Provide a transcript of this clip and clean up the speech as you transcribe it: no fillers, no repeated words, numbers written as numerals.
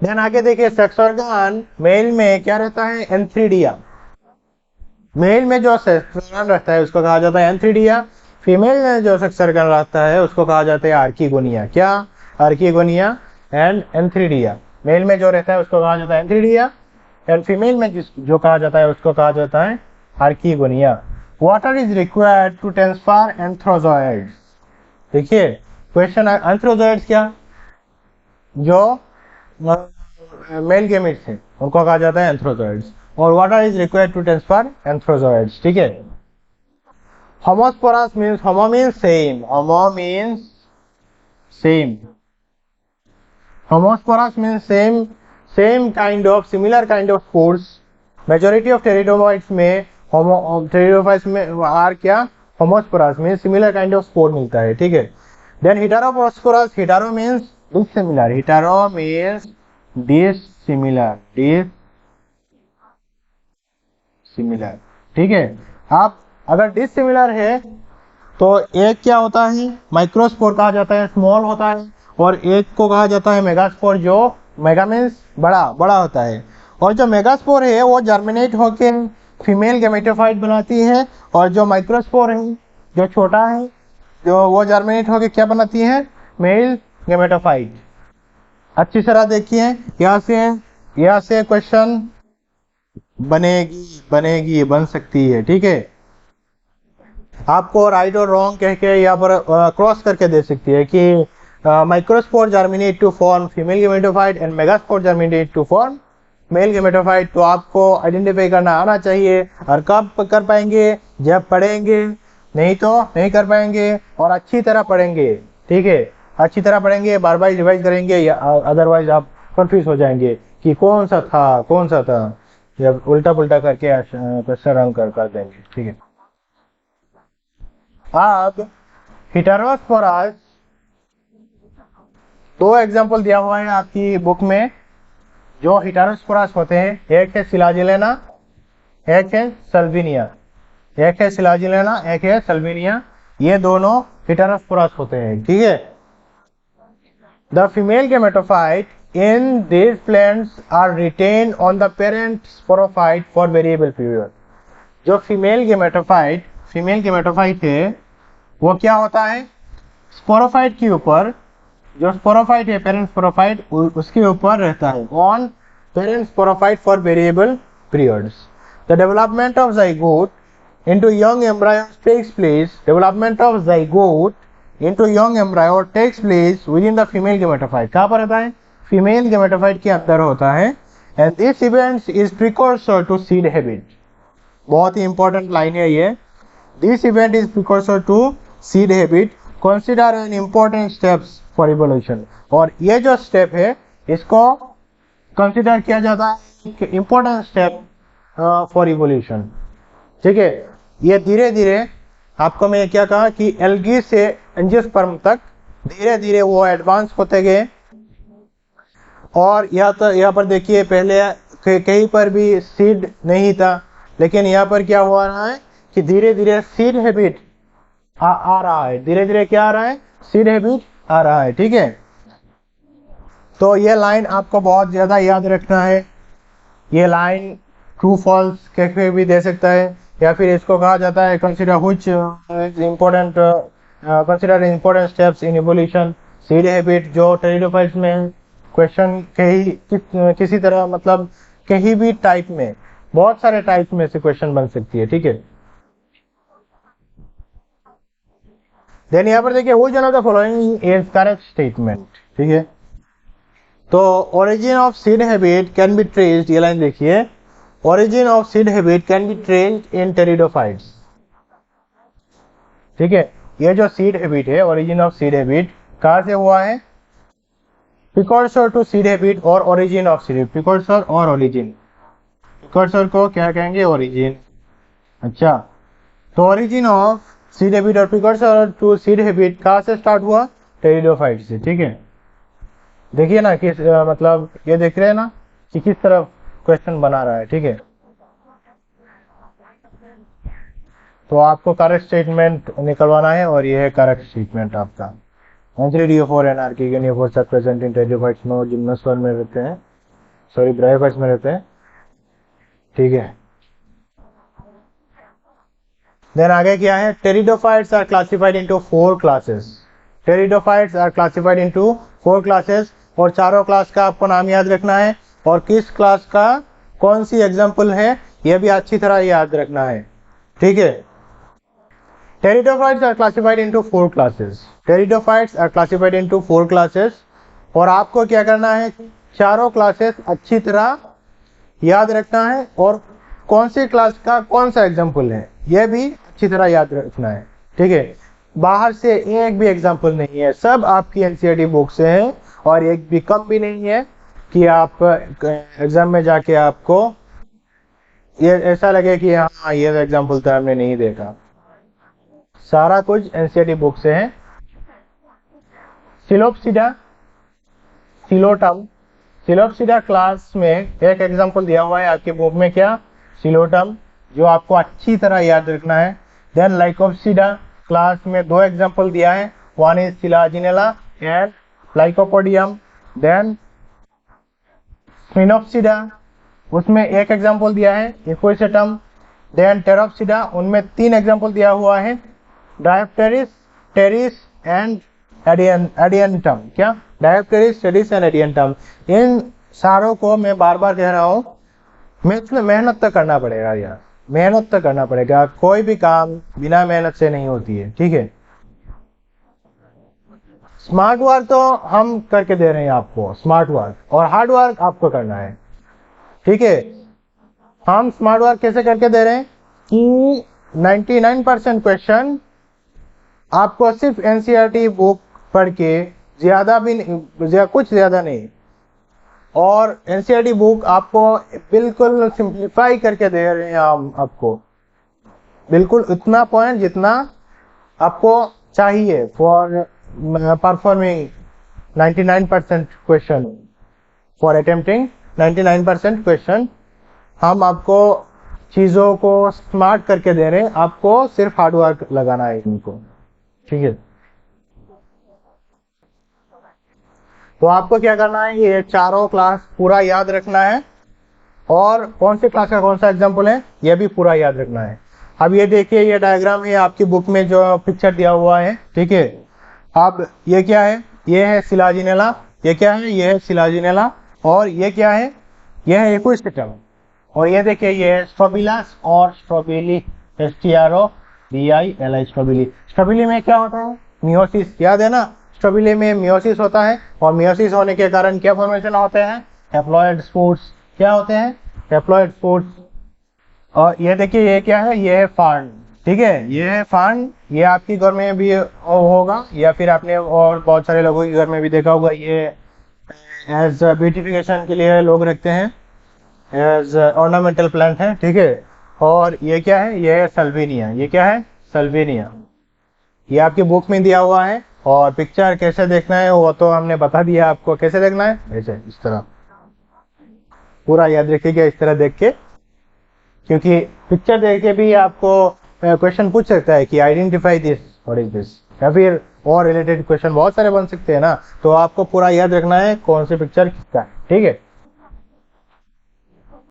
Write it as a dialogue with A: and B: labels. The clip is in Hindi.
A: देन आगे देखिए सेक्स ऑर्गन मेल में क्या रहता है, एंथ्रीडिया। मेल में जो सेक्स ऑर्गन रहता है उसको कहा जाता है एंथ्रीडिया। फीमेल में जो सेक्स ऑर्गन रहता है उसको कहा जाता है आर्कीगोनिया। क्या, आर्कीगोनिया एंड एंथ्रीडिया। मेल में जो रहता है उसको कहा जाता है एंथ्रीडिया एंड फीमेल में जो कहा जाता है उसको कहा जाता है archegonia. Water is required to transfer antherozoids. देखिए क्वेश्चन है, एंथ्रोजोइड्स क्या, जो मेल गेमेट्स हैं उनको कहा जाता है एंथ्रोजोइड्स, और water is required to transfer antherozoids. ठीक है। Homosporous means, homo means same, homo means same, homosporous means same, same kind of, similar kind of spores. Majority of pteridophytes में, टेरिडोफाइट्स में आर क्या, homosporous means similar kind of spore मिलता है। ठीक है। Then heterosporous, hetero means dissimilar, hetero means dissimilar, dissimilar. ठीक है। आप अगर डिसिमिलर है तो एक क्या होता है, माइक्रोस्पोर कहा जाता है, स्मॉल होता है, और एक को कहा जाता है मेगास्पोर, जो मेगा मींस बड़ा, बड़ा होता है। और जो मेगास्पोर है वो जर्मिनेट होके फीमेल गैमेटोफाइट बनाती है, और जो माइक्रोस्पोर है जो छोटा है, जो वो जर्मिनेट होके क्या बनाती है, मेल गैमेटोफाइट। अच्छी तरह देखिए, यहाँ से क्वेश्चन बनेगी, बन सकती है। ठीक है। आपको राइट और रॉन्ग कह के यहाँ पर क्रॉस करके दे सकती है कि microspore germinate to form female gametophyte and megaspore germinate to form male gametophyte. तो आपको आइडेंटिफाई करना आना चाहिए, और कब कर पाएंगे, जब पढ़ेंगे, नहीं तो नहीं कर पाएंगे, और अच्छी तरह पढ़ेंगे। ठीक है, अच्छी तरह पढ़ेंगे, बार बार रिवाइज करेंगे, या अदरवाइज आप कंफ्यूज हो जाएंगे कि कौन सा था, जब उल्टा पुल्टा करके क्वेश्चन रंग कर देंगे। ठीक है। अब हेटेरोस्पोरस, दो एग्जांपल दिया हुआ है आपकी बुक में जो हेटेरोस्पोरस होते हैं, एक है सिलाजिलेना, एक है सल्विनिया। एक है सिलाजिलेना, एक है सल्विनिया, ये दोनों हेटेरोस्पोरस होते हैं। ठीक है। The female gametophyte in these plants are retained on the parent sporophyte for variable period। जो फीमेल गैमेटोफाइट है वो क्या होता है, स्पोरोफाइट के ऊपर, जो स्पोरोफाइट है पेरेंट स्पोरोफाइट, उसके ऊपर रहता है, on parent sporophyte for variable periods. The development of zygote into young embryo takes place, development of zygote into young embryo takes place within the female gametophyte. कहाँ पर रहता है, फीमेल गैमेटोफाइट के अंदर होता है। And this events is precursor to seed habit. बहुत ही इंपॉर्टेंट लाइन है ये, this event is precursor to seed habit, consider an important steps for evolution. और ये जो स्टेप है इसको कंसीडर किया जाता है इंपॉर्टेंट स्टेप फॉर इवोल्यूशन। ठीक है। ये धीरे धीरे, आपको मैं क्या कहा कि एल्गी से एंजियोस्पर्म तक धीरे धीरे वो एडवांस होते गए। और यहाँ पर देखिए, पहले कहीं पर भी सीड नहीं था, लेकिन यहाँ पर क्या हो रहा है कि धीरे धीरे सीड हैबिट आ रहा है, धीरे धीरे क्या आ रहा है, सीड हैबिट आ रहा है। ठीक है। तो ये लाइन आपको बहुत ज्यादा याद रखना है। ये लाइन ट्रू फॉल्स कैसे भी दे सकता है, या फिर इसको कहा जाता है consider which important, consider important steps in evolution. Seed habit जो टेरिडोफाइट्स में क्वेश्चन किसी तरह, मतलब कहीं भी टाइप में, बहुत सारे टाइप में से क्वेश्चन बन सकती है। ठीक है। देन यहाँ पर देखिए, which one of the following is correct statement. ठीक है। तो origin of seed habit can be traced, ये लाइन देखिए, origin of seed habit can be traced in pteridophytes. ठीक है। ये जो सीड हैबिट है, ओरिजिन ऑफ सीड हैबिट कहाँ से हुआ है, प्रिकॉर्सर टू सीड हैबिट और ओरिजिन ऑफ सीड, प्रिकॉर्सर और ओरिजिन। प्रिकॉर्सर को क्या कहेंगे, ओरिजिन। अच्छा, तो ओरिजिन ऑफ सीड हैबिट और प्रिकॉर्सर टू सीड हैबिट कहाँ से स्टार्ट हुआ, टेरिडोफाइट से। ठीक है। देखिए ना किस मतलब ये देख रहे हैं ना कि किस तरह क्वेश्चन बना रहा है। ठीक है। तो आपको करेक्ट स्टेटमेंट निकलवाना है, और ये है करेक्ट स्टेटमेंट आपका। एंथ्रीडियोफोर एंड आर्कीगोनियोफोर सब प्रेजेंट इन टेरिडोफाइट्स में और जिम्नोस्पर्म में रहते हैं। सॉरी ब्रायोफाइट्स में रहते हैं, ठीक है। देन आगे क्या है, pteridophytes are classified into 4 classes. Pteridophytes are classified into 4 classes, और चारों क्लास का आपको नाम याद रखना है, और किस क्लास का कौन सी एग्जांपल है यह भी अच्छी तरह याद रखना है, ठीक है। Pteridophytes are classified into 4 classes. Pteridophytes are classified into 4 classes, और आपको क्या करना है, चारों क्लासेस अच्छी तरह याद रखना है, और कौन सी क्लास का कौन सा एग्जांपल है यह भी अच्छी तरह याद रखना है, ठीक है। बाहर से एक भी एग्जांपल नहीं है, सब आपकी एनसीईआरटी बुक से है, और एक भी कम भी नहीं है कि आप एग्जाम में जाके आपको ये ऐसा लगे कि हाँ ये एग्जांपल तो हमने नहीं देखा। सारा कुछ एनसीईआरटी बुक से है। सिलोप्सिडा, सिलोटम, सिलोप्सिडा क्लास में एक एग्जांपल दिया हुआ है आपकी बुक में, क्या, सिलोटम, जो आपको अच्छी तरह याद रखना है। देन लाइकोप्सिडा क्लास में 2 एग्जांपल दिया है, one is selaginella and lycopodium. Then sphenopsida, उसमें एक एग्जांपल दिया है, इक्विसेटम। देन टेरोप्सिडा, उनमें 3 एग्जांपल दिया हुआ है, डायोप्टेरिस, टेरिस एंड एडियंटम। क्या, डायोप्टेरिस, टेरिस एंड एडियंटम। इन सारों को मैं बार बार कह रहा हूँ, मेहनत तो करना पड़ेगा यार, मेहनत तो करना पड़ेगा, कोई भी काम बिना मेहनत से नहीं होती है, ठीक है। स्मार्ट वर्क तो हम करके दे रहे हैं आपको, स्मार्ट वर्क, और हार्ड वर्क आपको करना है, ठीक है। हम स्मार्ट वर्क कैसे करके दे रहे हैं कि 99% क्वेश्चन आपको सिर्फ एनसीईआरटी बुक पढ़ के, ज्यादा भी कुछ ज्यादा नहीं, और एनसीईआरटी बुक आपको बिल्कुल सिंप्लीफाई करके दे रहे हैं हम आपको, बिल्कुल उतना पॉइंट जितना आपको चाहिए for performing 99% question, for attempting 99% question. हम आपको चीज़ों को स्मार्ट करके दे रहे हैं, आपको सिर्फ हार्ड वर्क लगाना है इनको, ठीक है। तो आपको क्या करना है, ये चारों क्लास पूरा याद रखना है, और कौन सी क्लास का कौन सा एग्जाम्पल है यह भी पूरा याद रखना है। अब ये देखिए, ये डायग्राम है आपकी बुक में जो पिक्चर दिया हुआ है, ठीक है। अब ये क्या है, ये है सिलाजिनेला, ये क्या है, ये है सिलाजिनेला, और ये क्या है, ये है इक्विसेटम, और ये देखिए ये है स्ट्रोबिलस और स्ट्रोबिली, STROBILI, स्ट्रोबिली। स्ट्रोबिली में क्या होता है, मियोसिस, याद है ना, स्ट्रोबिली में मियोसिस होता है, और मियोसिस होने के कारण क्या फॉर्मेशन होते हैं, हैप्लॉइड स्पोर्स। क्या होते हैं, हैप्लॉइड स्पोर्स। और ये देखिए ये क्या है, ये है फार्न, ठीक है, ये है फार्न, ये आपके घर में भी होगा, या फिर आपने और बहुत सारे लोगों के घर में भी देखा होगा, ये एज ब्यूटिफिकेशन के लिए लोग रखते हैं, एज ऑर्नामेंटल प्लांट है, ठीक है। और ये क्या है, ये है सल्विनिया, ये क्या है, सल्विनिया, ये आपकी बुक में दिया हुआ है। और पिक्चर कैसे देखना है वो तो हमने बता दिया आपको, कैसे देखना है, ऐसे इस तरह पूरा याद रखिएगा, इस तरह देख के, क्योंकि पिक्चर देख के भी आपको क्वेश्चन पूछ सकता है कि identify this, what is this, या फिर और रिलेटेड क्वेश्चन बहुत सारे बन सकते हैं ना, तो आपको पूरा याद रखना है कौन सी पिक्चर किसका है, ठीक है।